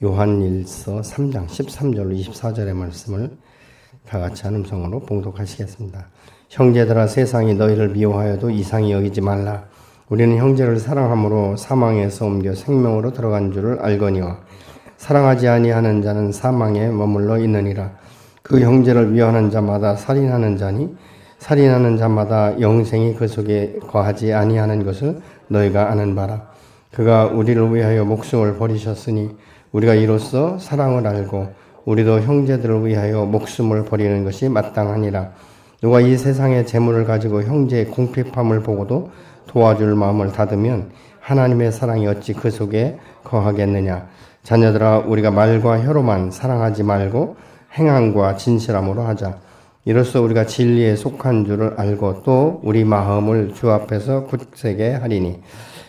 요한일서 3장 13절로 24절의 말씀을 다 같이 한 음성으로 봉독하시겠습니다. 형제들아, 세상이 너희를 미워하여도 이상히 여기지 말라. 우리는 형제를 사랑함으로 사망에서 옮겨 생명으로 들어간 줄을 알거니와 사랑하지 아니하는 자는 사망에 머물러 있느니라. 그 형제를 미워하는 자마다 살인하는 자니 살인하는 자마다 영생이 그 속에 거하지 아니하는 것을 너희가 아는 바라. 그가 우리를 위하여 목숨을 버리셨으니 우리가 이로써 사랑을 알고 우리도 형제들을 위하여 목숨을 버리는 것이 마땅하니라. 누가 이 세상의 재물을 가지고 형제의 궁핍함을 보고도 도와줄 마음을 닫으면 하나님의 사랑이 어찌 그 속에 거하겠느냐. 자녀들아, 우리가 말과 혀로만 사랑하지 말고 행함과 진실함으로 하자. 이로써 우리가 진리에 속한 줄을 알고 또 우리 마음을 주 앞에서 굳세게 하리니,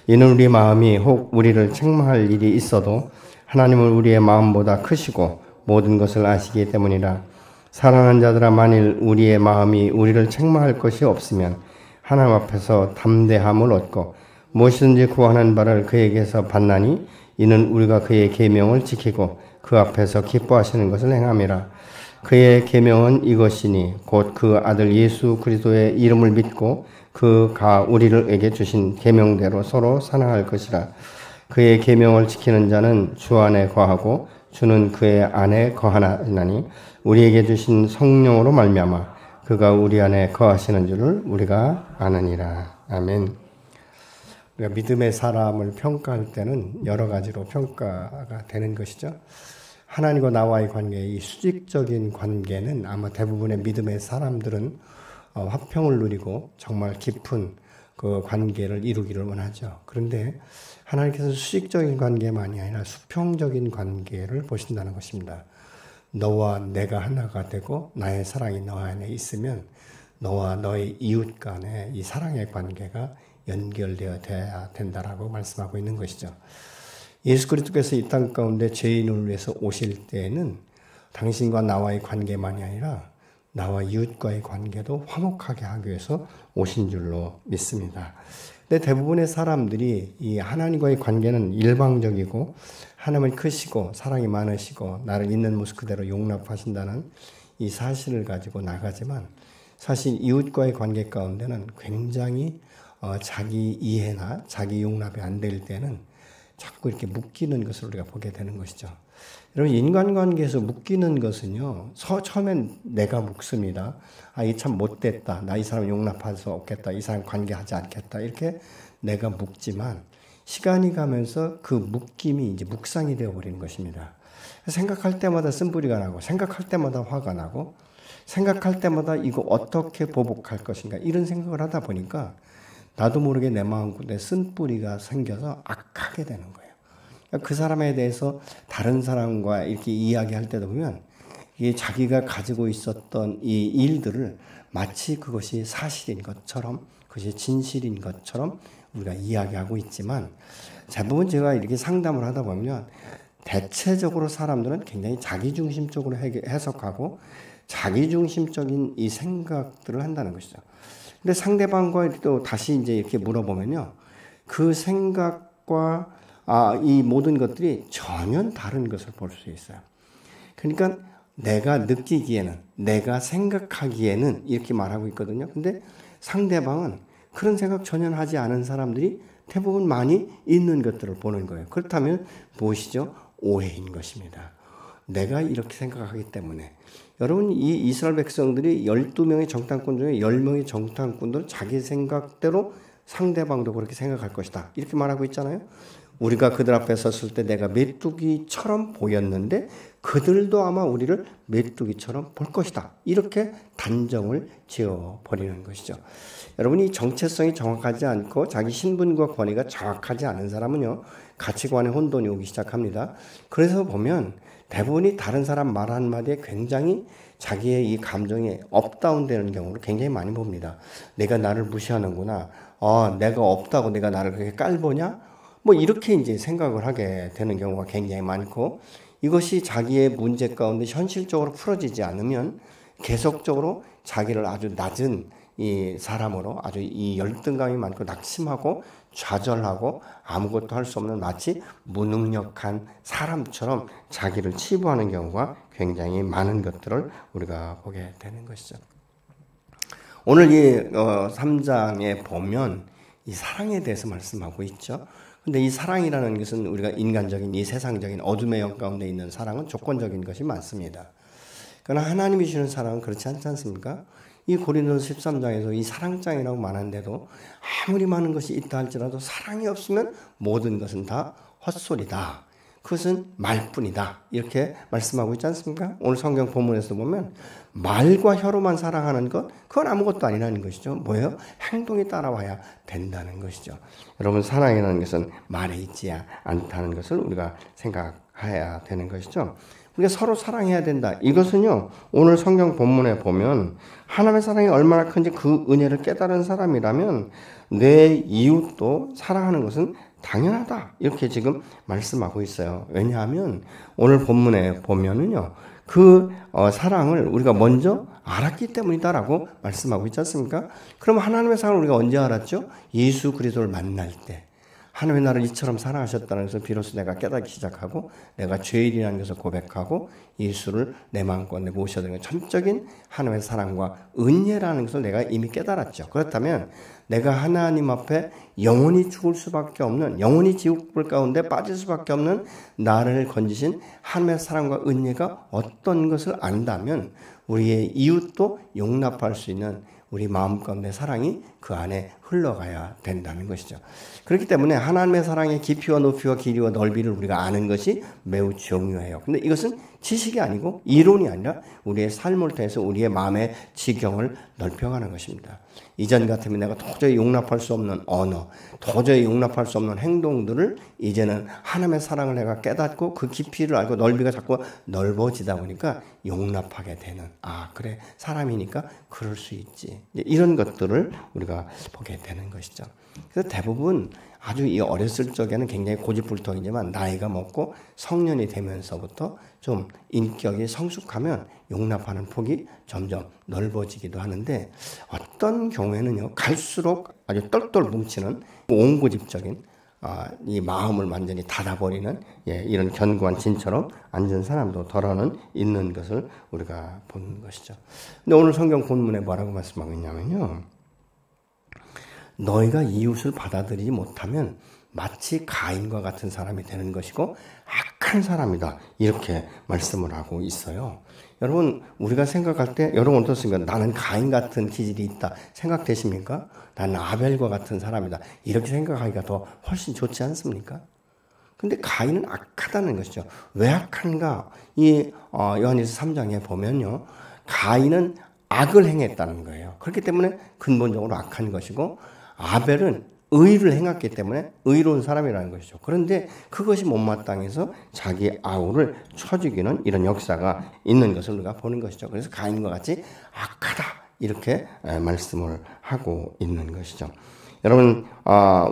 이는 우리 마음이 혹 우리를 책망할 일이 있어도 하나님은 우리의 마음보다 크시고 모든 것을 아시기 때문이라. 사랑하는 자들아, 만일 우리의 마음이 우리를 책망할 것이 없으면 하나님 앞에서 담대함을 얻고 무엇이든지 구하는 바를 그에게서 받나니, 이는 우리가 그의 계명을 지키고 그 앞에서 기뻐하시는 것을 행함이라. 그의 계명은 이것이니 곧 그 아들 예수 그리스도의 이름을 믿고 그가 우리에게 주신 계명대로 서로 사랑할 것이라. 그의 계명을 지키는 자는 주 안에 거하고 주는 그의 안에 거하나니, 우리에게 주신 성령으로 말미암아 그가 우리 안에 거하시는 줄을 우리가 아느니라. 아멘. 우리가 믿음의 사람을 평가할 때는 여러 가지로 평가가 되는 것이죠. 하나님과 나와의 관계, 이 수직적인 관계는 아마 대부분의 믿음의 사람들은 화평을 누리고 정말 깊은 그 관계를 이루기를 원하죠. 그런데 하나님께서 수직적인 관계만이 아니라 수평적인 관계를 보신다는 것입니다. 너와 내가 하나가 되고 나의 사랑이 너 안에 있으면 너와 너의 이웃 간의 이 사랑의 관계가 연결되어야 된다라고 말씀하고 있는 것이죠. 예수 그리스도께서 이 땅 가운데 죄인을 위해서 오실 때에는 당신과 나와의 관계만이 아니라 나와 이웃과의 관계도 화목하게 하기 위해서 오신 줄로 믿습니다. 근데 대부분의 사람들이 이 하나님과의 관계는 일방적이고 하나님은 크시고 사랑이 많으시고 나를 있는 모습 그대로 용납하신다는 이 사실을 가지고 나가지만, 사실 이웃과의 관계 가운데는 굉장히 자기 이해나 자기 용납이 안 될 때는 자꾸 이렇게 묶이는 것을 우리가 보게 되는 것이죠. 여러분, 인간관계에서 묶이는 것은요, 처음엔 내가 묶습니다. 아, 이 참 못됐다. 나 이 사람 용납할 수 없겠다. 이 사람 관계하지 않겠다. 이렇게 내가 묶지만 시간이 가면서 그 묶임이 이제 묵상이 되어버리는 것입니다. 생각할 때마다 쓴뿌리가 나고, 생각할 때마다 화가 나고, 생각할 때마다 이거 어떻게 보복할 것인가, 이런 생각을 하다 보니까 나도 모르게 내 마음속에 쓴뿌리가 생겨서 악하게 되는 거예요. 그 사람에 대해서 다른 사람과 이렇게 이야기할 때도 보면 이게 자기가 가지고 있었던 이 일들을 마치 그것이 사실인 것처럼, 그것이 진실인 것처럼 우리가 이야기하고 있지만, 대부분 제가 이렇게 상담을 하다 보면 대체적으로 사람들은 굉장히 자기중심적으로 해석하고 자기중심적인 이 생각들을 한다는 것이죠. 근데 상대방과 또 다시 이제 이렇게 물어보면요, 그 생각과 이 모든 것들이 전혀 다른 것을 볼 수 있어요. 그러니까 내가 느끼기에는, 내가 생각하기에는 이렇게 말하고 있거든요. 근데 상대방은 그런 생각 전혀 하지 않은 사람들이 대부분 많이 있는 것들을 보는 거예요. 그렇다면 무엇이죠? 오해인 것입니다. 내가 이렇게 생각하기 때문에. 여러분, 이 이스라엘 백성들이 12명의 정탐꾼 중에 10명의 정탐꾼들 자기 생각대로 상대방도 그렇게 생각할 것이다, 이렇게 말하고 있잖아요. 우리가 그들 앞에 섰을 때 내가 메뚜기처럼 보였는데 그들도 아마 우리를 메뚜기처럼 볼 것이다, 이렇게 단정을 지어버리는 것이죠. 여러분, 이 정체성이 정확하지 않고 자기 신분과 권위가 정확하지 않은 사람은요, 가치관에 혼돈이 오기 시작합니다. 그래서 보면 대부분이 다른 사람 말 한마디에 굉장히 자기의 이 감정이 업다운 되는 경우를 굉장히 많이 봅니다. 내가 나를 무시하는구나. 내가 없다고 내가 나를 그렇게 깔보냐? 뭐 이렇게 이제 생각을 하게 되는 경우가 굉장히 많고, 이것이 자기의 문제 가운데 현실적으로 풀어지지 않으면 계속적으로 자기를 아주 낮은 이 사람으로 아주 이 열등감이 많고 낙심하고 좌절하고 아무것도 할 수 없는 마치 무능력한 사람처럼 자기를 치부하는 경우가 굉장히 많은 것들을 우리가 보게 되는 것이죠. 오늘 이 3장에 보면 이 사랑에 대해서 말씀하고 있죠. 근데 이 사랑이라는 것은 우리가 인간적인 이 세상적인 어둠의 영 가운데 있는 사랑은 조건적인 것이 많습니다. 그러나 하나님이 주시는 사랑은 그렇지 않지 않습니까? 이 고린도서 13장에서 이 사랑장이라고 말하는데도 아무리 많은 것이 있다 할지라도 사랑이 없으면 모든 것은 다 헛소리다. 그것은 말뿐이다. 이렇게 말씀하고 있지 않습니까? 오늘 성경 본문에서 보면 말과 혀로만 사랑하는 것, 그건 아무것도 아니라는 것이죠. 뭐예요? 행동이 따라와야 된다는 것이죠. 여러분, 사랑이라는 것은 말에 있지 않다는 것을 우리가 생각해야 되는 것이죠. 우리가 서로 사랑해야 된다. 이것은요, 오늘 성경 본문에 보면 하나님의 사랑이 얼마나 큰지 그 은혜를 깨달은 사람이라면 내 이웃도 사랑하는 것은 당연하다. 이렇게 지금 말씀하고 있어요. 왜냐하면 오늘 본문에 보면은요, 그 사랑을 우리가 먼저 알았기 때문이다라고 말씀하고 있지 않습니까? 그럼 하나님의 사랑을 우리가 언제 알았죠? 예수 그리스도를 만날 때. 하나님의 나를 이처럼 사랑하셨다는 것을 비로소 내가 깨닫기 시작하고 내가 죄인이라는 것을 고백하고 예수를 내 마음가운데 모셔야 되는 전적인 하나님의 사랑과 은혜라는 것을 내가 이미 깨달았죠. 그렇다면 내가 하나님 앞에 영원히 죽을 수밖에 없는, 영원히 지옥불 가운데 빠질 수밖에 없는 나를 건지신 하나님의 사랑과 은혜가 어떤 것을 안다면 우리의 이웃도 용납할 수 있는 우리 마음 가운데 사랑이 그 안에 흘러가야 된다는 것이죠. 그렇기 때문에 하나님의 사랑의 깊이와 높이와 길이와 넓이를 우리가 아는 것이 매우 중요해요. 근데 이것은 지식이 아니고 이론이 아니라 우리의 삶을 통해서 우리의 마음의 지경을 넓혀가는 것입니다. 이전 같으면 내가 도저히 용납할 수 없는 언어, 도저히 용납할 수 없는 행동들을 이제는 하나님의 사랑을 내가 깨닫고 그 깊이를 알고 넓이가 자꾸 넓어지다 보니까 용납하게 되는, 아 그래 사람이니까 그럴 수 있지, 이런 것들을 우리가 보게 되는 것이죠. 그래서 대부분 아주 이 어렸을 적에는 굉장히 고집불통이지만 나이가 먹고 성년이 되면서부터 좀 인격이 성숙하면 용납하는 폭이 점점 넓어지기도 하는데, 어떤 경우에는요 갈수록 아주 똘똘 뭉치는 옹고집적인 이 마음을 완전히 닫아버리는 이런 견고한 진처럼 앉은 사람도 덜어는 있는 것을 우리가 보는 것이죠. 근데 오늘 성경 본문에 뭐라고 말씀하고 있냐면요, 너희가 이웃을 받아들이지 못하면 마치 가인과 같은 사람이 되는 것이고 악한 사람이다, 이렇게 말씀을 하고 있어요. 여러분, 우리가 생각할 때 여러분 어떻습니까? 나는 가인 같은 기질이 있다 생각되십니까? 나는 아벨과 같은 사람이다, 이렇게 생각하기가 더 훨씬 좋지 않습니까? 근데 가인은 악하다는 것이죠. 왜 악한가? 이 요한일서 3장에 보면요, 가인은 악을 행했다는 거예요. 그렇기 때문에 근본적으로 악한 것이고, 아벨은 의를 행했기 때문에 의로운 사람이라는 것이죠. 그런데 그것이 못마땅해서 자기 아우를 쳐 죽이는 이런 역사가 있는 것을 우리가 보는 것이죠. 그래서 가인과 같이 악하다, 이렇게 말씀을 하고 있는 것이죠. 여러분,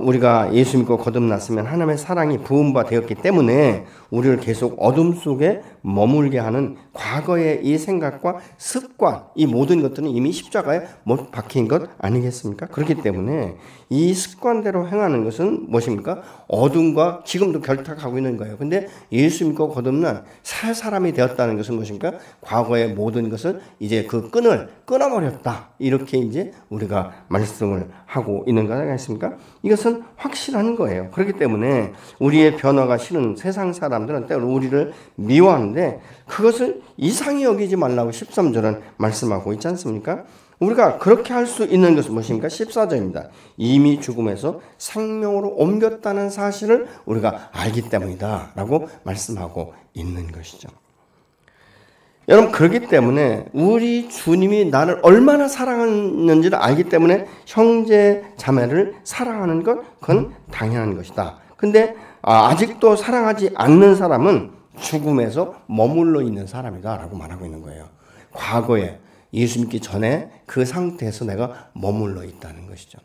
우리가 예수 믿고 거듭났으면 하나님의 사랑이 부음바 되었기 때문에 우리를 계속 어둠 속에 머물게 하는 과거의 이 생각과 습관, 이 모든 것들은 이미 십자가에 못 박힌 것 아니겠습니까? 그렇기 때문에 이 습관대로 행하는 것은 무엇입니까? 어둠과 지금도 결탁하고 있는 거예요. 근데 예수 믿고 거듭난 새 사람이 되었다는 것은 무엇입니까? 과거의 모든 것을 이제 그 끈을 끊어버렸다, 이렇게 이제 우리가 말씀을 하고 있는 것 아니겠습니까? 이것은 확실한 거예요. 그렇기 때문에 우리의 변화가 싫은 세상 사람들은 때로 우리를 미워하는데 그것을 이상히 여기지 말라고 13절은 말씀하고 있지 않습니까? 우리가 그렇게 할 수 있는 것은 무엇입니까? 14절입니다. 이미 죽음에서 생명으로 옮겼다는 사실을 우리가 알기 때문이다 라고 말씀하고 있는 것이죠. 여러분, 그렇기 때문에 우리 주님이 나를 얼마나 사랑하는지를 알기 때문에 형제 자매를 사랑하는 것, 그건 당연한 것이다. 근데 아직도 사랑하지 않는 사람은 죽음에서 머물러 있는 사람이다 라고 말하고 있는 거예요. 과거에 예수 믿기 전에 그 상태에서 내가 머물러 있다는 것이죠.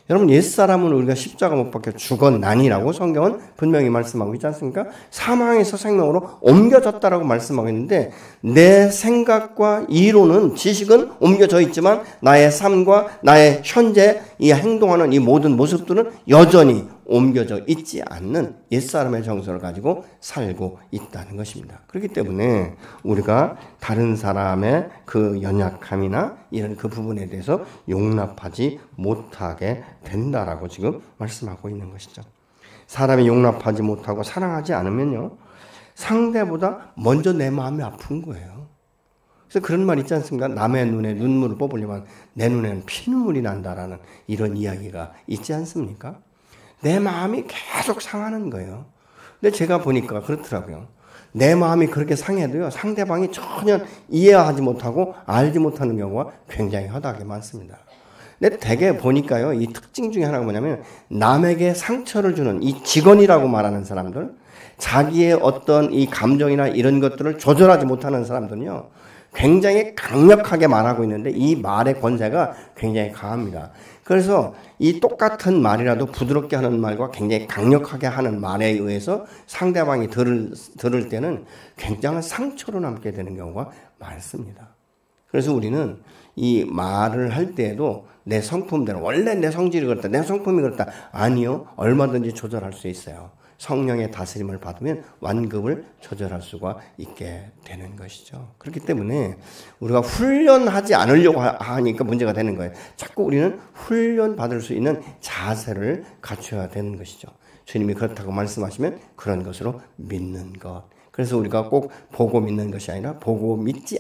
여러분 옛사람은 우리가 십자가 못 박혀 죽었나니라고 성경은 분명히 말씀하고 있지 않습니까? 사망에서 생명으로 옮겨졌다라고 말씀하고 있는데 내 생각과 이론은 지식은 옮겨져 있지만 나의 삶과 나의 현재 이 행동하는 이 모든 모습들은 여전히 옮겨져 있지 않는 옛사람의 정서를 가지고 살고 있다는 것입니다. 그렇기 때문에 우리가 다른 사람의 그 연약함이나 이런 그 부분에 대해서 용납하지 못하게 된다라고 지금 말씀하고 있는 것이죠. 사람이 용납하지 못하고 사랑하지 않으면요, 상대보다 먼저 내 마음이 아픈 거예요. 그래서 그런 말 있지 않습니까? 남의 눈에 눈물을 뽑으려면 내 눈에는 피눈물이 난다라는 이런 이야기가 있지 않습니까? 내 마음이 계속 상하는 거예요. 근데 제가 보니까 그렇더라고요. 내 마음이 그렇게 상해도요, 상대방이 전혀 이해하지 못하고 알지 못하는 경우가 굉장히 허다하게 많습니다. 근데 대개 보니까요, 이 특징 중에 하나가 뭐냐면 남에게 상처를 주는 이 직원이라고 말하는 사람들, 자기의 어떤 이 감정이나 이런 것들을 조절하지 못하는 사람들은요, 굉장히 강력하게 말하고 있는데 이 말의 권세가 굉장히 강합니다. 그래서 이 똑같은 말이라도 부드럽게 하는 말과 굉장히 강력하게 하는 말에 의해서 상대방이 들을 때는 굉장한 상처로 남게 되는 경우가 많습니다. 그래서 우리는 이 말을 할 때에도 내 성품대로, 원래 내 성질이 그렇다, 내 성품이 그렇다, 아니요, 얼마든지 조절할 수 있어요. 성령의 다스림을 받으면 완급을 조절할 수가 있게 되는 것이죠. 그렇기 때문에 우리가 훈련하지 않으려고 하니까 문제가 되는 거예요. 자꾸 우리는 훈련받을 수 있는 자세를 갖춰야 되는 것이죠. 주님이 그렇다고 말씀하시면 그런 것으로 믿는 것. 그래서 우리가 꼭 보고 믿는 것이 아니라 보고 믿지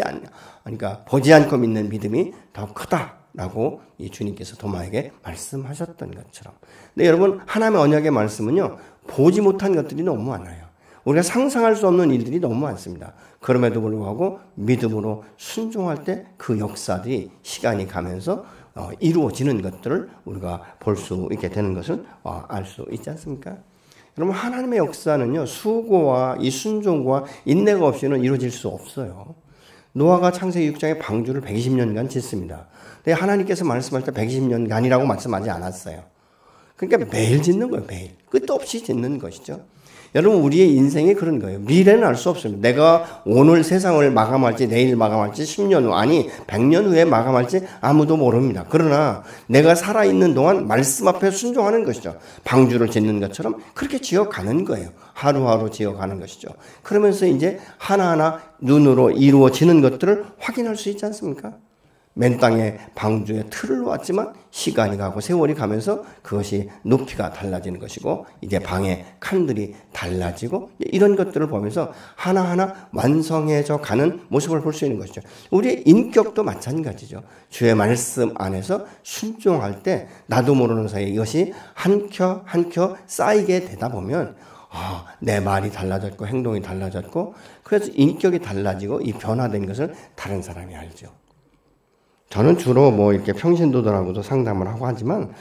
않냐. 그러니까 보지 않고 믿는 믿음이 더 크다라고 이 주님께서 도마에게 말씀하셨던 것처럼. 근데 여러분, 하나님의 언약의 말씀은요, 보지 못한 것들이 너무 많아요. 우리가 상상할 수 없는 일들이 너무 많습니다. 그럼에도 불구하고 믿음으로 순종할 때 그 역사들이 시간이 가면서 이루어지는 것들을 우리가 볼 수 있게 되는 것을 알 수 있지 않습니까? 여러분, 하나님의 역사는요, 수고와 이 순종과 인내가 없이는 이루어질 수 없어요. 노아가 창세기 6장에 방주를 120년간 짓습니다. 근데 하나님께서 말씀할 때 120년간이라고 말씀하지 않았어요. 그러니까 매일 짓는 거예요, 매일. 끝도 없이 짓는 것이죠. 여러분, 우리의 인생이 그런 거예요. 미래는 알 수 없습니다. 내가 오늘 세상을 마감할지, 내일 마감할지, 10년 후, 아니 100년 후에 마감할지 아무도 모릅니다. 그러나 내가 살아있는 동안 말씀 앞에 순종하는 것이죠. 방주를 짓는 것처럼 그렇게 지어가는 거예요. 하루하루 지어가는 것이죠. 그러면서 이제 하나하나 눈으로 이루어지는 것들을 확인할 수 있지 않습니까? 맨 땅에 방주에 틀을 놓았지만 시간이 가고 세월이 가면서 그것이 높이가 달라지는 것이고 이제 방의 칸들이 달라지고 이런 것들을 보면서 하나하나 완성해져 가는 모습을 볼 수 있는 것이죠. 우리의 인격도 마찬가지죠. 주의 말씀 안에서 순종할 때 나도 모르는 사이에 이것이 한 켜 한 켜 쌓이게 되다 보면 내 말이 달라졌고 행동이 달라졌고 그래서 인격이 달라지고 이 변화된 것을 다른 사람이 알죠. 저는 주로 이렇게 평신도들하고도 상담을 하고 하지만,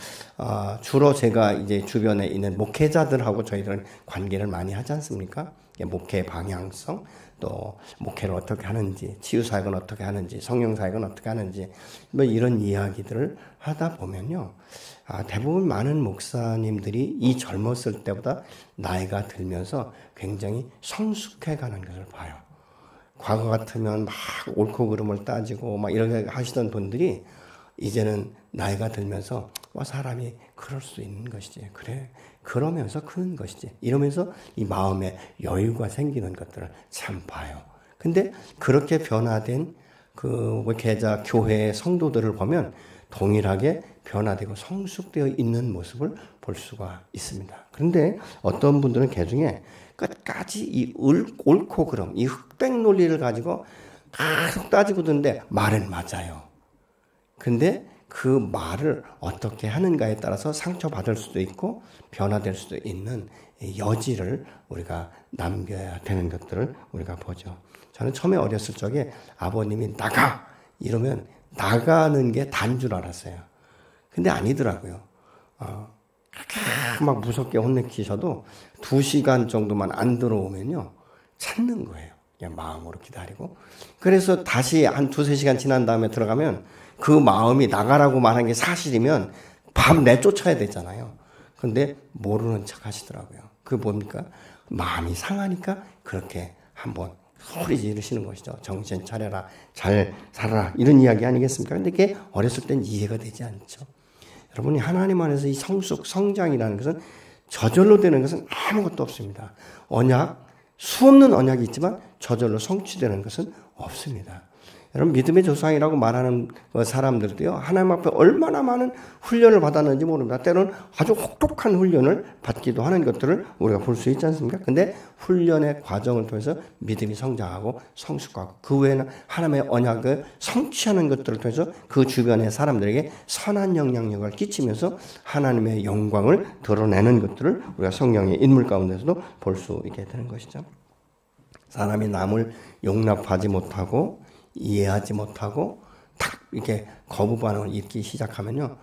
주로 제가 이제 주변에 있는 목회자들하고 저희들은 관계를 많이 하지 않습니까? 목회 방향성, 또 목회를 어떻게 하는지, 치유사역은 어떻게 하는지, 성령사역은 어떻게 하는지, 이런 이야기들을 하다 보면요. 대부분 많은 목사님들이 이 젊었을 때보다 나이가 들면서 굉장히 성숙해 가는 것을 봐요. 과거 같으면 막 옳고 그름을 따지고 막 이렇게 하시던 분들이 이제는 나이가 들면서 사람이 그럴 수 있는 것이지. 그래. 그러면서 크는 것이지. 이러면서 이 마음에 여유가 생기는 것들을 참 봐요. 근데 그렇게 변화된 그 목회자 교회의 성도들을 보면 동일하게 변화되고 성숙되어 있는 모습을 볼 수가 있습니다. 그런데 어떤 분들은 개중에 끝까지 이 옳고 그름, 이 흑백 논리를 가지고 계속 따지고 듣는데 말은 맞아요. 근데 그 말을 어떻게 하는가에 따라서 상처받을 수도 있고 변화될 수도 있는 여지를 우리가 남겨야 되는 것들을 우리가 보죠. 저는 처음에 어렸을 적에 아버님이 나가! 이러면 나가는 게 다인 줄 알았어요. 근데 아니더라고요. 막 무섭게 혼내키셔도 2시간 정도만 안 들어오면요. 찾는 거예요. 그냥 마음으로 기다리고. 그래서 다시 한 2-3시간 지난 다음에 들어가면 그 마음이 나가라고 말한 게 사실이면 밥 내쫓아야 되잖아요. 그런데 모르는 척 하시더라고요. 그게 뭡니까? 마음이 상하니까 그렇게 한번 소리 지르시는 것이죠. 정신 차려라, 잘 살아라, 이런 이야기 아니겠습니까? 근데 그게 어렸을 땐 이해가 되지 않죠. 여러분이 하나님 안에서 이 성장이라는 것은 저절로 되는 것은 아무것도 없습니다. 언약, 수없는 언약이 있지만 저절로 성취되는 것은 없습니다. 여러분, 믿음의 조상이라고 말하는 사람들도요, 하나님 앞에 얼마나 많은 훈련을 받았는지 모릅니다. 때로는 아주 혹독한 훈련을 받기도 하는 것들을 우리가 볼 수 있지 않습니까? 근데 훈련의 과정을 통해서 믿음이 성장하고 성숙하고, 그 외에는 하나님의 언약을 성취하는 것들을 통해서 그 주변의 사람들에게 선한 영향력을 끼치면서 하나님의 영광을 드러내는 것들을 우리가 성경의 인물 가운데서도 볼 수 있게 되는 것이죠. 사람이 남을 용납하지 못하고 이해하지 못하고 탁 이렇게 거부 반응을 일으키기 시작하면요,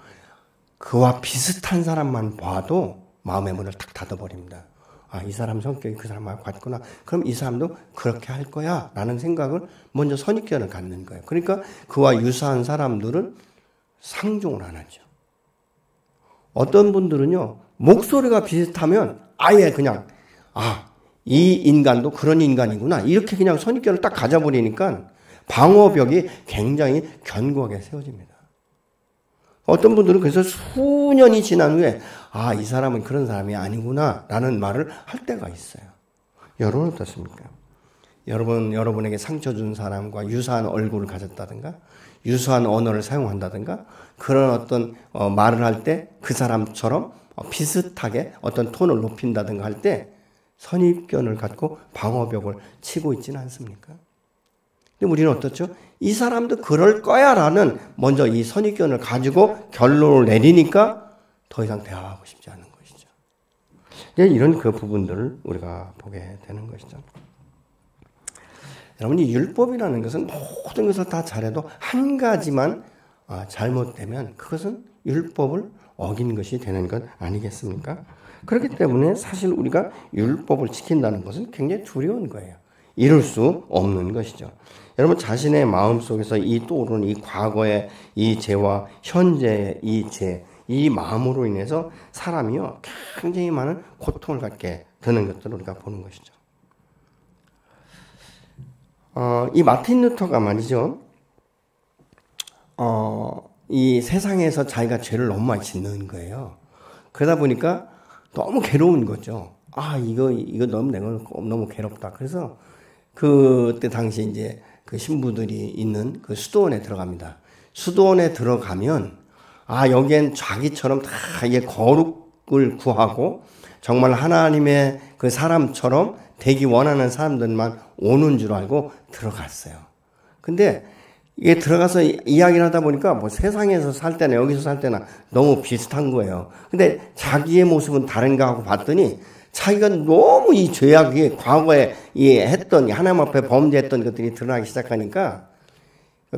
그와 비슷한 사람만 봐도 마음의 문을 탁 닫아버립니다. 아, 이 사람 성격이 그 사람하고 같구나. 그럼 이 사람도 그렇게 할 거야 라는 생각을 먼저 선입견을 갖는 거예요. 그러니까 그와 유사한 사람들은 상종을 안 하죠. 어떤 분들은요, 목소리가 비슷하면 아예 그냥 이 인간도 그런 인간이구나, 이렇게 그냥 선입견을 딱 가져버리니까 방어벽이 굉장히 견고하게 세워집니다. 어떤 분들은 그래서 수년이 지난 후에 이 사람은 그런 사람이 아니구나 라는 말을 할 때가 있어요. 여러분 어떻습니까? 여러분에게 상처 준 사람과 유사한 얼굴을 가졌다든가 유사한 언어를 사용한다든가 그런 어떤 말을 할 때 그 사람처럼 비슷하게 어떤 톤을 높인다든가 할 때 선입견을 갖고 방어벽을 치고 있지는 않습니까? 근데 우리는 어떻죠? 이 사람도 그럴 거야 라는 먼저 이 선입견을 가지고 결론을 내리니까 더 이상 대화하고 싶지 않은 것이죠. 이런 그 부분들을 우리가 보게 되는 것이죠. 여러분, 이 율법이라는 것은 모든 것을 다 잘해도 한 가지만 잘못되면 그것은 율법을 어긴 것이 되는 것 아니겠습니까? 그렇기 때문에 사실 우리가 율법을 지킨다는 것은 굉장히 두려운 거예요. 이룰 수 없는 것이죠. 여러분, 자신의 마음속에서 이 떠오르는 이 과거의 이 죄와 현재의 이 죄, 이 마음으로 인해서 사람이요, 굉장히 많은 고통을 갖게 되는 것들을 우리가 보는 것이죠. 이 마틴 루터가 말이죠, 이 세상에서 자기가 죄를 너무 많이 짓는 거예요. 그러다 보니까 너무 괴로운 거죠. 이거 너무 괴롭다. 그래서 그때 당시 이제 그 신부들이 있는 그 수도원에 들어갑니다. 수도원에 들어가면 여기엔 자기처럼 다 이게 거룩을 구하고 정말 하나님의 그 사람처럼 되기 원하는 사람들만 오는 줄 알고 들어갔어요. 근데 이게 들어가서 이야기를 하다 보니까 뭐 세상에서 살 때나 여기서 살 때나 너무 비슷한 거예요. 근데 자기의 모습은 다른가 하고 봤더니 자기가 너무 이 죄악이 과거에 했던 하나님 앞에 범죄했던 것들이 드러나기 시작하니까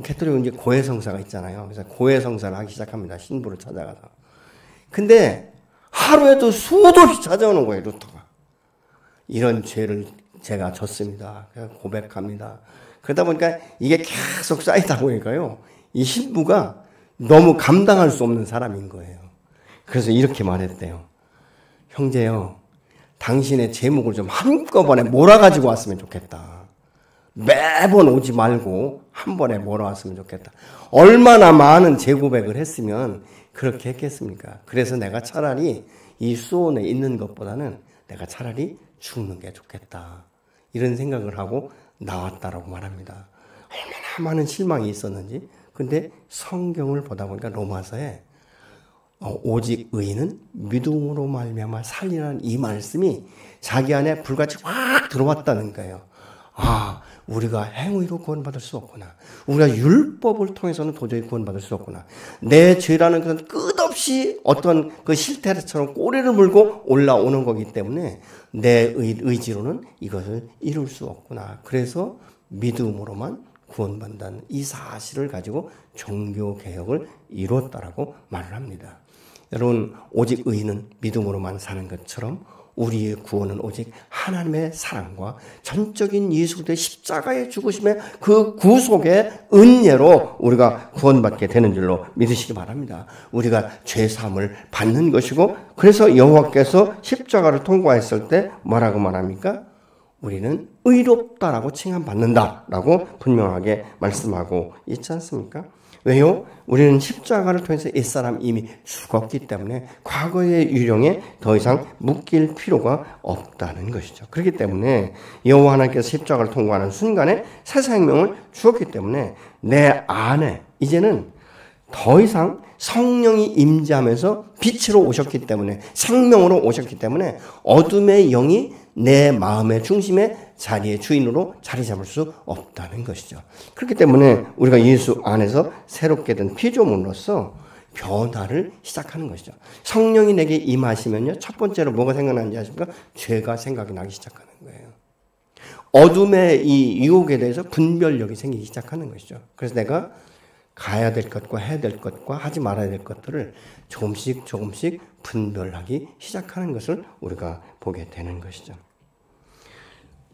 캐톨릭은 이제 고해성사가 있잖아요. 그래서 고해성사를 하기 시작합니다. 신부를 찾아가서. 근데 하루에도 수도 없이 찾아오는 거예요, 루터가. 이런 죄를 제가 졌습니다. 그래서 고백합니다. 그러다 보니까 이게 계속 쌓이다 보니까요, 이 신부가 너무 감당할 수 없는 사람인 거예요. 그래서 이렇게 말했대요. 형제요, 당신의 제목을 좀 한꺼번에 몰아가지고 왔으면 좋겠다. 매번 오지 말고 한 번에 몰아왔으면 좋겠다. 얼마나 많은 재고백을 했으면 그렇게 했겠습니까? 그래서 내가 차라리 이 수원에 있는 것보다는 내가 차라리 죽는 게 좋겠다. 이런 생각을 하고 나왔다라고 말합니다. 얼마나 많은 실망이 있었는지. 근데 성경을 보다 보니까 로마서에 오직 의인은 믿음으로 말미암아 살리라는 이 말씀이 자기 안에 불같이 확 들어왔다는 거예요. 우리가 행위로 구원받을 수 없구나. 우리가 율법을 통해서는 도저히 구원받을 수 없구나. 내 죄라는 것은 끝없이 어떤 그 실태처럼 꼬리를 물고 올라오는 거기 때문에 내 의지로는 이것을 이룰 수 없구나. 그래서 믿음으로만 구원받는다는 이 사실을 가지고 종교개혁을 이뤘다라고 말을 합니다. 여러분, 오직 의인은 믿음으로만 사는 것처럼 우리의 구원은 오직 하나님의 사랑과 전적인 예수 그리스도의 십자가의 죽으심의 그 구속의 은혜로 우리가 구원받게 되는 줄로 믿으시기 바랍니다. 우리가 죄사함을 받는 것이고, 그래서 여호와께서 십자가를 통과했을 때 뭐라고 말합니까? 우리는 의롭다라고 칭함받는다라고 분명하게 말씀하고 있지 않습니까? 왜요? 우리는 십자가를 통해서 옛사람 이미 죽었기 때문에 과거의 유령에 더 이상 묶일 필요가 없다는 것이죠. 그렇기 때문에 여호와 하나님께서 십자가를 통과하는 순간에 새 생명을 주었기 때문에 내 안에 이제는 더 이상 성령이 임재하면서 빛으로 오셨기 때문에, 생명으로 오셨기 때문에 어둠의 영이 내 마음의 중심의 자리의 주인으로 자리 잡을 수 없다는 것이죠. 그렇기 때문에 우리가 예수 안에서 새롭게 된 피조물로서 변화를 시작하는 것이죠. 성령이 내게 임하시면요, 첫 번째로 뭐가 생각나는지 아십니까? 죄가 생각이 나기 시작하는 거예요. 어둠의 이 유혹에 대해서 분별력이 생기기 시작하는 것이죠. 그래서 내가 가야 될 것과 해야 될 것과 하지 말아야 될 것들을 조금씩 분별하기 시작하는 것을 우리가 보게 되는 것이죠.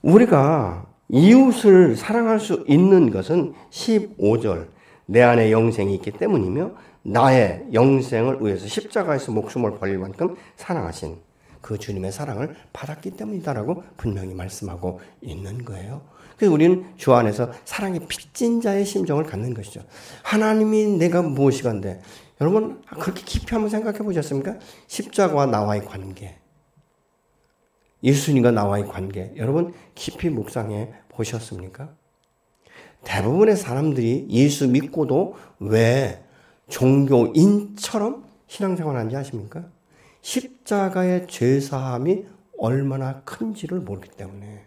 우리가 이웃을 사랑할 수 있는 것은 15절 내 안에 영생이 있기 때문이며 나의 영생을 위해서 십자가에서 목숨을 버릴 만큼 사랑하신 그 주님의 사랑을 받았기 때문이다라고 분명히 말씀하고 있는 거예요. 그래서 우리는 주 안에서 사랑의 빚진 자의 심정을 갖는 것이죠. 하나님이 내가 무엇이간데, 여러분 그렇게 깊이 한번 생각해 보셨습니까? 십자가와 나와의 관계, 예수님과 나와의 관계, 여러분 깊이 묵상해 보셨습니까? 대부분의 사람들이 예수 믿고도 왜 종교인처럼 신앙생활 하는지 아십니까? 십자가의 죄사함이 얼마나 큰지를 모르기 때문에,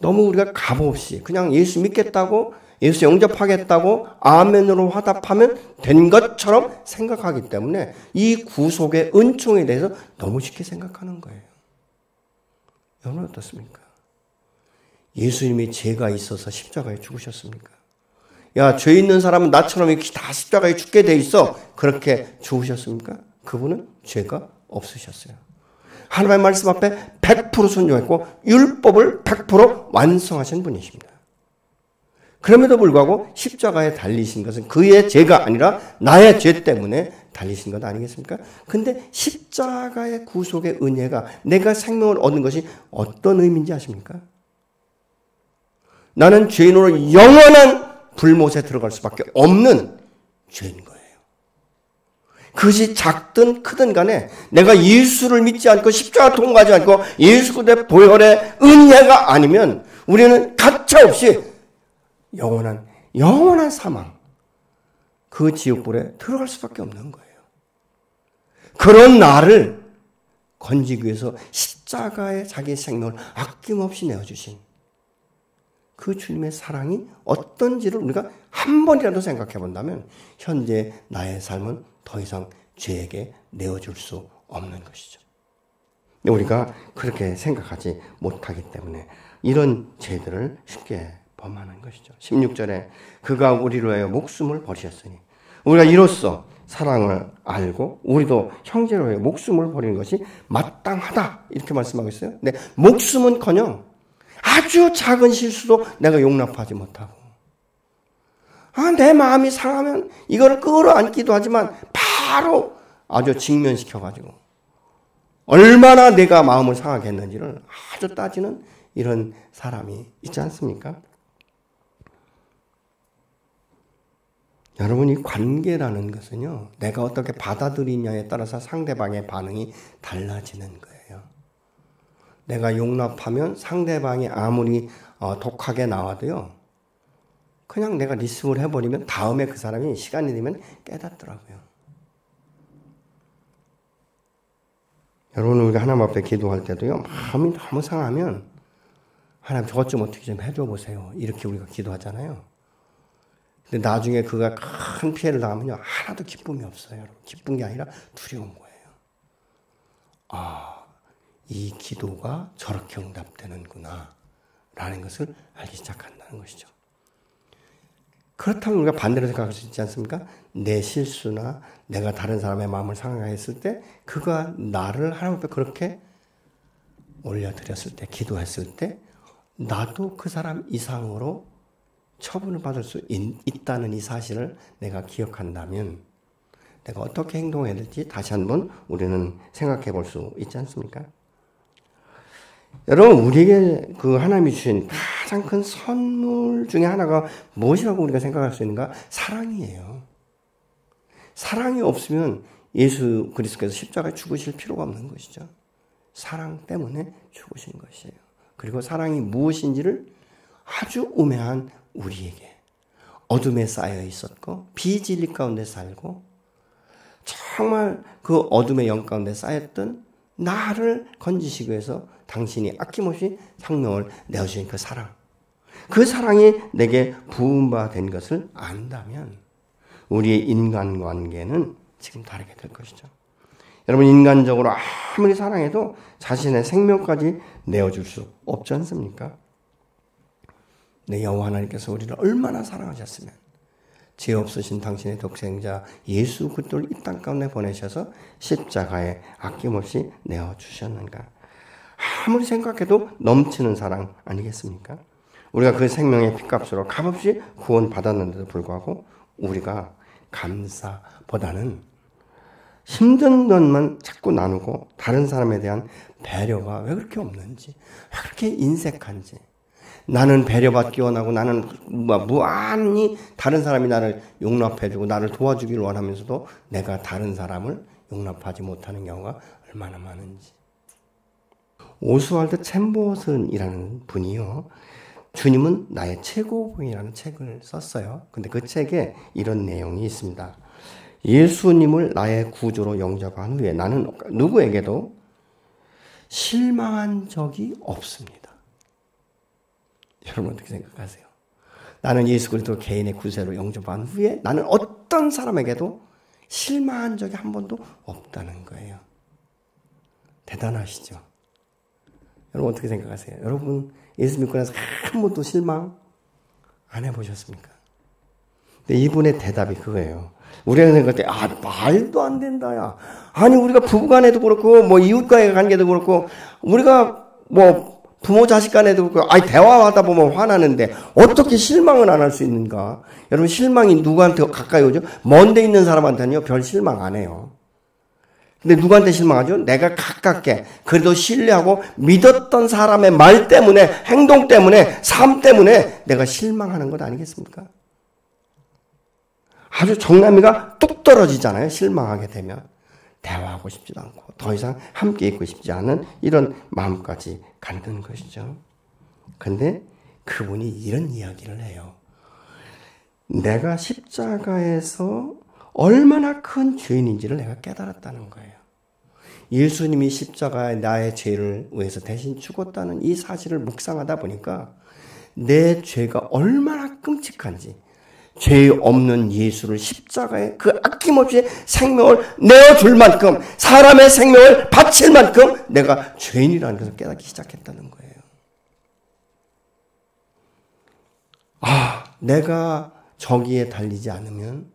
너무 우리가 값없이 그냥 예수 믿겠다고, 예수 영접하겠다고 아멘으로 화답하면 된 것처럼 생각하기 때문에 이 구속의 은총에 대해서 너무 쉽게 생각하는 거예요. 여러분 어떻습니까? 예수님이 죄가 있어서 십자가에 죽으셨습니까? 야, 죄 있는 사람은 나처럼 이렇게 다 십자가에 죽게 돼 있어, 그렇게 죽으셨습니까? 그분은 죄가 없으셨어요. 하나님의 말씀 앞에 100% 순종했고 율법을 100% 완성하신 분이십니다. 그럼에도 불구하고 십자가에 달리신 것은 그의 죄가 아니라 나의 죄 때문에 달리신 것 아니겠습니까? 근데 십자가의 구속의 은혜가, 내가 생명을 얻는 것이 어떤 의미인지 아십니까? 나는 죄인으로 영원한 불못에 들어갈 수밖에 없는 죄인 거예요. 그것이 작든 크든 간에 내가 예수를 믿지 않고 십자가 통과하지 않고 예수 그리스도의 보혈의 은혜가 아니면 우리는 가차없이 영원한 사망, 그 지옥불에 들어갈 수밖에 없는 거예요. 그런 나를 건지기 위해서 십자가에 자기의 생명을 아낌없이 내어주신 그 주님의 사랑이 어떤지를 우리가 한 번이라도 생각해 본다면 현재 나의 삶은 더 이상 죄에게 내어줄 수 없는 것이죠. 우리가 그렇게 생각하지 못하기 때문에 이런 죄들을 쉽게 범하는 것이죠. 16절에 그가 우리를 위하여 목숨을 버리셨으니, 우리가 이로써 사랑을 알고 우리도 형제를 위하여 목숨을 버리는 것이 마땅하다, 이렇게 말씀하고 있어요. 근데 목숨은커녕 아주 작은 실수도 내가 용납하지 못하고, 내 마음이 상하면 이걸 끌어안기도 하지만 바로 아주 직면시켜가지고 얼마나 내가 마음을 상하게 했는지를 아주 따지는 이런 사람이 있지 않습니까? 여러분, 이 관계라는 것은요, 내가 어떻게 받아들이냐에 따라서 상대방의 반응이 달라지는 거예요. 내가 용납하면 상대방이 아무리 독하게 나와도요, 그냥 내가 리스브를 해버리면 다음에 그 사람이 시간이 되면 깨닫더라고요. 여러분, 우리가 하나님 앞에 기도할 때도요, 마음이 너무 상하면 하나님 저것 좀 어떻게 좀 해줘 보세요, 이렇게 우리가 기도하잖아요. 근데 나중에 그가 큰 피해를 당하면요, 하나도 기쁨이 없어요. 여러분. 기쁜 게 아니라 두려운 거예요. 이 기도가 저렇게 응답되는구나 라는 것을 알기 시작한다는 것이죠. 그렇다면 우리가 반대로 생각할 수 있지 않습니까? 내 실수나 내가 다른 사람의 마음을 상하게 했을 때 그가 나를 하나님 앞에 그렇게 올려드렸을 때, 기도했을 때 나도 그 사람 이상으로 처분을 받을 수 있다는 이 사실을 내가 기억한다면 내가 어떻게 행동해야 될지 다시 한번 우리는 생각해 볼 수 있지 않습니까? 여러분, 우리에게 그 하나님이 주신 가장 큰 선물 중에 하나가 무엇이라고 우리가 생각할 수 있는가? 사랑이에요. 사랑이 없으면 예수 그리스도께서 십자가에 죽으실 필요가 없는 것이죠. 사랑 때문에 죽으신 것이에요. 그리고 사랑이 무엇인지를 아주 우매한 우리에게 어둠에 쌓여 있었고 비진리 가운데 살고 정말 그 어둠의 영 가운데 쌓였던 나를 건지시기 위해서 당신이 아낌없이 생명을 내어주신 그 사랑, 그 사랑이 내게 부은 된 것을 안다면 우리의 인간관계는 지금 다르게 될 것이죠. 여러분, 인간적으로 아무리 사랑해도 자신의 생명까지 내어줄 수 없지 않습니까? 내 여호와 하나님께서 우리를 얼마나 사랑하셨으면 죄 없으신 당신의 독생자 예수 그리스도를 이 땅 가운데 보내셔서 십자가에 아낌없이 내어주셨는가. 아무리 생각해도 넘치는 사랑 아니겠습니까? 우리가 그 생명의 핏값으로 값없이 구원받았는데도 불구하고 우리가 감사보다는 힘든 것만 자꾸 나누고 다른 사람에 대한 배려가 왜 그렇게 없는지, 왜 그렇게 인색한지, 나는 배려받기 원하고 나는 무한히 다른 사람이 나를 용납해주고 나를 도와주기를 원하면서도 내가 다른 사람을 용납하지 못하는 경우가 얼마나 많은지. 오스왈드 챔버슨이라는 분이요, 주님은 나의 최고봉이라는 책을 썼어요. 근데 그 책에 이런 내용이 있습니다. 예수님을 나의 구주로 영접한 후에 나는 누구에게도 실망한 적이 없습니다. 여러분 어떻게 생각하세요? 나는 예수 그리스도 개인의 구세로 영접한 후에 나는 어떤 사람에게도 실망한 적이 한 번도 없다는 거예요. 대단하시죠? 여러분 어떻게 생각하세요? 여러분 예수 믿고 나서 한 번도 실망 안 해보셨습니까? 근데 이분의 대답이 그거예요. 우리가 생각할 때, 말도 안 된다, 야. 아니, 우리가 부부 간에도 그렇고, 이웃과의 관계도 그렇고, 우리가 부모 자식 간에도 그렇고, 대화하다 보면 화나는데, 어떻게 실망을 안 할 수 있는가? 여러분, 실망이 누구한테 가까이 오죠? 먼데 있는 사람한테는요, 별 실망 안 해요. 근데 누구한테 실망하죠? 내가 가깝게, 그래도 신뢰하고 믿었던 사람의 말 때문에, 행동 때문에, 삶 때문에 내가 실망하는 것 아니겠습니까? 아주 정남이가 뚝 떨어지잖아요. 실망하게 되면. 대화하고 싶지도 않고 더 이상 함께 있고 싶지 않은 이런 마음까지 갖는 것이죠. 근데 그분이 이런 이야기를 해요. 내가 십자가에서 얼마나 큰 죄인인지를 내가 깨달았다는 거예요. 예수님이 십자가에 나의 죄를 위해서 대신 죽었다는 이 사실을 묵상하다 보니까 내 죄가 얼마나 끔찍한지, 죄 없는 예수를 십자가에 그 아낌없이 생명을 내어줄 만큼, 사람의 생명을 바칠 만큼 내가 죄인이라는 것을 깨닫기 시작했다는 거예요. 내가 저기에 달리지 않으면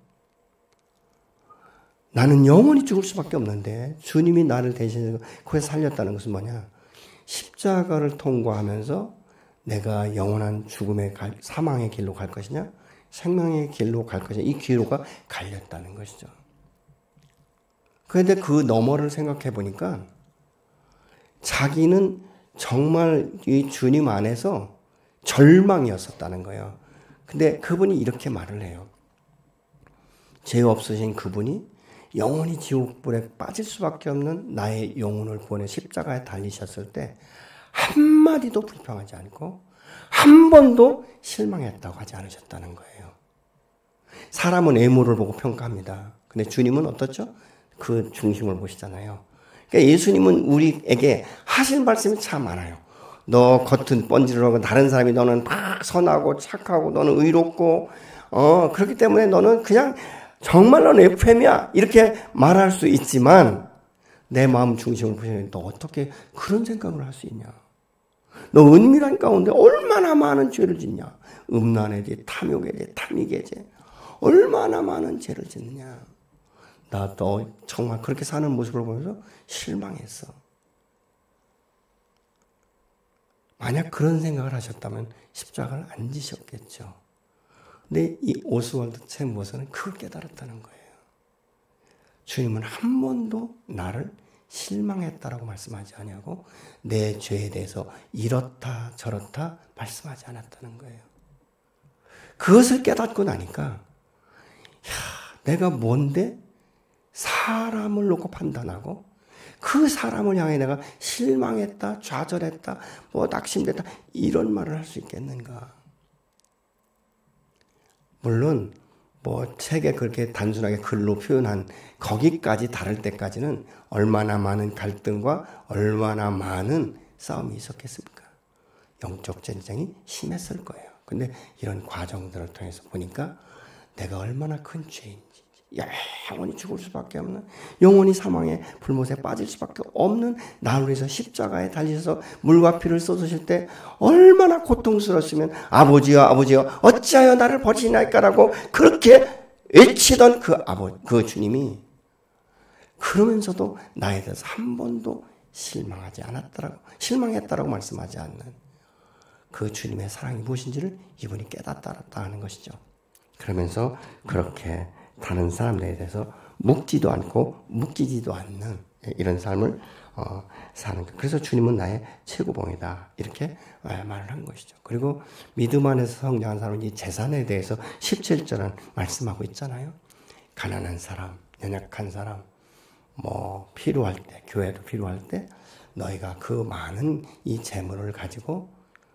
나는 영원히 죽을 수밖에 없는데 주님이 나를 대신해서 거기서 살렸다는 것은 뭐냐? 십자가를 통과하면서 내가 영원한 죽음의 사망의 길로 갈 것이냐? 생명의 길로 갈 것이냐? 이 기로가 갈렸다는 것이죠. 그런데 그 너머를 생각해 보니까 자기는 정말 이 주님 안에서 절망이었었다는 거예요. 근데 그분이 이렇게 말을 해요. 죄 없으신 그분이 영원히 지옥불에 빠질 수밖에 없는 나의 영혼을 구원해 십자가에 달리셨을 때 한마디도 불평하지 않고 한 번도 실망했다고 하지 않으셨다는 거예요. 사람은 외모를 보고 평가합니다. 근데 주님은 어떻죠? 그 중심을 보시잖아요. 그러니까 예수님은 우리에게 하실 말씀이 참 많아요. 너 겉은 번지르르하고 다른 사람이 너는 막 선하고 착하고 너는 의롭고 그렇기 때문에 너는 그냥 정말로 내 팸이야 이렇게 말할 수 있지만 내 마음 중심을 보시면 너 어떻게 그런 생각을 할 수 있냐? 너 은밀한 가운데 얼마나 많은 죄를 짓냐? 음란의 죄, 탐욕의 죄, 탐닉의 죄 얼마나 많은 죄를 짓느냐? 나 너 정말 그렇게 사는 모습을 보면서 실망했어. 만약 그런 생각을 하셨다면 십자가를 안 지셨겠죠. 근데 이 오스월드 챔버스는 그걸 깨달았다는 거예요. 주님은 한 번도 나를 실망했다라고 말씀하지 아니하고 내 죄에 대해서 이렇다 저렇다 말씀하지 않았다는 거예요. 그것을 깨닫고 나니까 내가 뭔데 사람을 놓고 판단하고 그 사람을 향해 내가 실망했다, 좌절했다, 낙심됐다 이런 말을 할 수 있겠는가? 물론 책에 그렇게 단순하게 글로 표현한 거기까지 다를 때까지는 얼마나 많은 갈등과 얼마나 많은 싸움이 있었겠습니까? 영적 전쟁이 심했을 거예요. 근데 이런 과정들을 통해서 보니까 내가 얼마나 큰 죄인지, 영원히 죽을 수밖에 없는, 영원히 사망의 불못에 빠질 수밖에 없는 나를 위해서 십자가에 달리셔서 물과 피를 쏟으실 때 얼마나 고통스러웠으면 아버지여 아버지여 어찌하여 나를 버리시나이까라고 그렇게 외치던 그 주님이 그러면서도 나에 대해서 한 번도 실망했다라고 말씀하지 않는 그 주님의 사랑이 무엇인지를 이분이 깨닫다 하는 것이죠. 그러면서 그렇게 다른 사람들에 대해서 묶지도 않고 묶이지도 않는 이런 삶을 사는 것. 그래서 주님은 나의 최고봉이다. 이렇게 말을 한 것이죠. 그리고 믿음 안에서 성장한 사람은 이 재산에 대해서 17절은 말씀하고 있잖아요. 가난한 사람, 연약한 사람, 필요할 때, 교회도 필요할 때 너희가 그 많은 이 재물을 가지고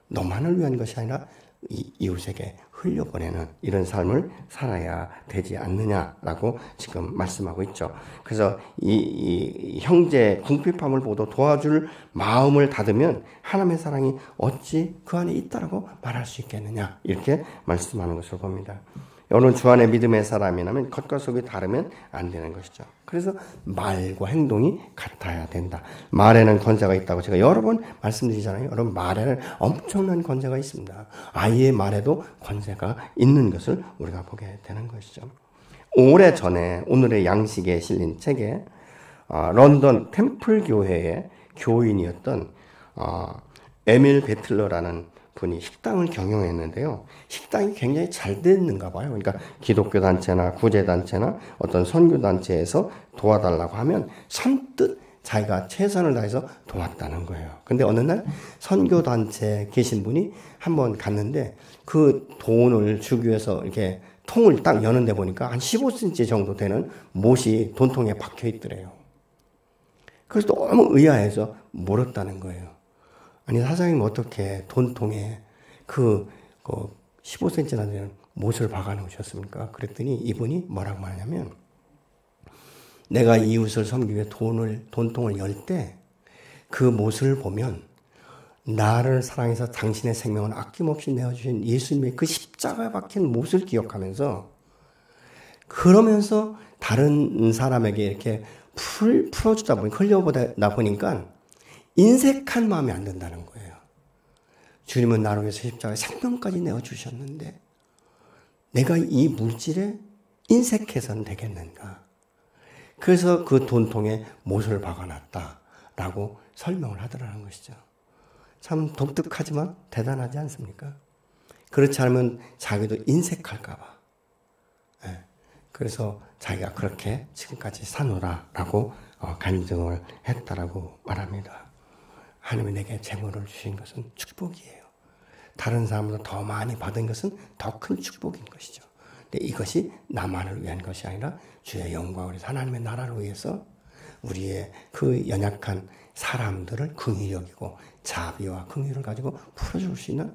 너만을 위한 것이 아니라 이웃에게 흘려보내는 이런 삶을 살아야 되지 않느냐라고 지금 말씀하고 있죠. 그래서 이 형제 궁핍함을 보고 도와줄 마음을 닫으면 하나님의 사랑이 어찌 그 안에 있다라고 말할 수 있겠느냐 이렇게 말씀하는 것을 봅니다. 여러분 주 안에 믿음의 사람이라면 겉과 속이 다르면 안 되는 것이죠. 그래서 말과 행동이 같아야 된다. 말에는 권세가 있다고 제가 여러 번 말씀드리잖아요. 여러분 말에는 엄청난 권세가 있습니다. 아이의 말에도 권세가 있는 것을 우리가 보게 되는 것이죠. 오래전에 오늘의 양식에 실린 책에 런던 템플 교회의 교인이었던 에밀 베틀러라는 분이 식당을 경영했는데요. 식당이 굉장히 잘 됐는가 봐요. 그러니까 기독교 단체나 구제 단체나 어떤 선교 단체에서 도와달라고 하면 선뜻 자기가 최선을 다해서 도왔다는 거예요. 근데 어느 날 선교 단체에 계신 분이 한번 갔는데 그 돈을 주기 위해서 이렇게 통을 딱 여는데 보니까 한 15cm 정도 되는 못이 돈통에 박혀 있더래요. 그래서 너무 의아해서 물었다는 거예요. 아니 사장님 어떻게 돈통에 그 15cm나 되는 못을 박아 놓으셨습니까? 그랬더니 이분이 뭐라고 말하냐면 내가 이웃을 섬기기 위해 돈통을 열 때 그 못을 보면 나를 사랑해서 당신의 생명을 아낌없이 내어주신 예수님의 그 십자가에 박힌 못을 기억하면서 그러면서 다른 사람에게 이렇게 풀어주다 보니 흘려보다 보니까 인색한 마음이 안 든다는 거예요. 주님은 나를 위해서 십자가에 생명까지 내어주셨는데 내가 이 물질에 인색해서는 되겠는가. 그래서 그 돈통에 못을 박아놨다라고 설명을 하더라는 것이죠. 참 독특하지만 대단하지 않습니까? 그렇지 않으면 자기도 인색할까 봐. 그래서 자기가 그렇게 지금까지 사노라라고 간증을 했다라고 말합니다. 하나님이 내게 재물을 주신 것은 축복이에요. 다른 사람보다 더 많이 받은 것은 더 큰 축복인 것이죠. 근데 이것이 나만을 위한 것이 아니라 주의 영광을 위해서 하나님의 나라를 위해서 우리의 그 연약한 사람들을 긍휼히 여기고 자비와 긍휼을 가지고 풀어줄 수 있는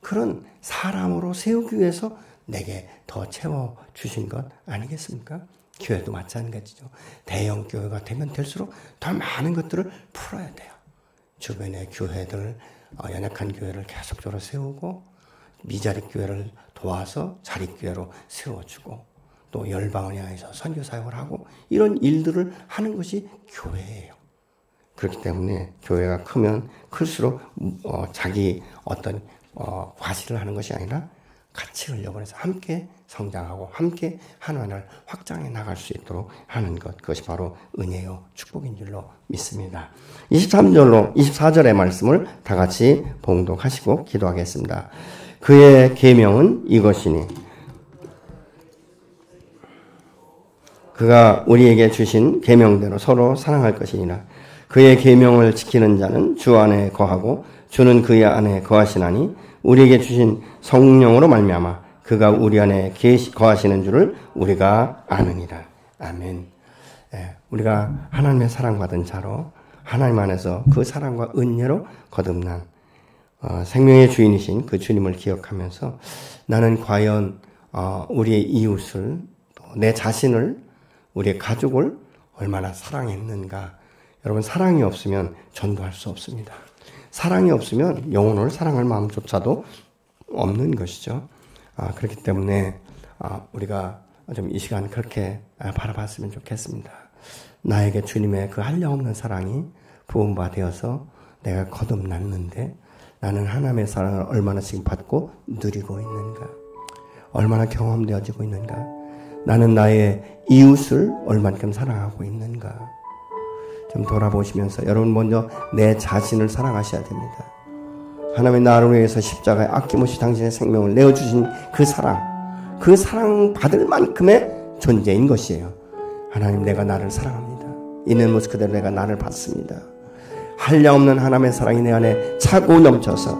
그런 사람으로 세우기 위해서 내게 더 채워주신 것 아니겠습니까? 교회도 마찬가지죠. 대형 교회가 되면 될수록 더 많은 것들을 풀어야 돼요. 주변의 교회들, 연약한 교회를 계속적으로 세우고 미자립 교회를 도와서 자립교회로 세워주고 또 열방을 향해서 선교 사역을 하고 이런 일들을 하는 것이 교회예요. 그렇기 때문에 교회가 크면 클수록 자기 어떤 과시를 하는 것이 아니라 같이 흘려보내서 함께 성장하고 함께 하나님을 확장해 나갈 수 있도록 하는 것, 그것이 바로 은혜요 축복인 줄로 믿습니다. 24절의 말씀을 다 같이 봉독하시고 기도하겠습니다. 그의 계명은 이것이니 그가 우리에게 주신 계명대로 서로 사랑할 것이니라. 그의 계명을 지키는 자는 주 안에 거하고 주는 그의 안에 거하시나니 우리에게 주신 성령으로 말미암아 그가 우리 안에 거하시는 줄을 우리가 아느니라. 아멘. 우리가 하나님의 사랑받은 자로 하나님 안에서 그 사랑과 은혜로 거듭난 생명의 주인이신 그 주님을 기억하면서 나는 과연 우리의 이웃을 또 내 자신을 우리의 가족을 얼마나 사랑했는가. 여러분, 사랑이 없으면 전도할 수 없습니다. 사랑이 없으면 영혼을 사랑할 마음조차도 없는 것이죠. 그렇기 때문에 우리가 좀 이 시간 그렇게 바라봤으면 좋겠습니다. 나에게 주님의 그 한량없는 사랑이 부은 바 되어서 내가 거듭났는데 나는 하나님의 사랑을 얼마나 지금 받고 누리고 있는가? 얼마나 경험되어지고 있는가? 나는 나의 이웃을 얼만큼 사랑하고 있는가? 좀 돌아보시면서 여러분 먼저 내 자신을 사랑하셔야 됩니다. 하나님의 나를 위해서 십자가에 아낌없이 당신의 생명을 내어주신 그 사랑 받을 만큼의 존재인 것이에요. 하나님, 내가 나를 사랑합니다. 있는 모습 그대로 내가 나를 받습니다. 한량없는 하나님의 사랑이 내 안에 차고 넘쳐서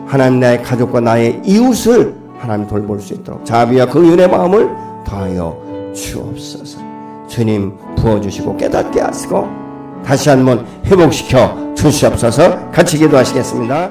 하나님 나의 가족과 나의 이웃을 하나님 돌볼 수 있도록 자비와 긍휼의 마음을 더하여 주옵소서. 주님 부어주시고 깨닫게 하시고 다시 한번 회복시켜 주시옵소서. 같이 기도하시겠습니다.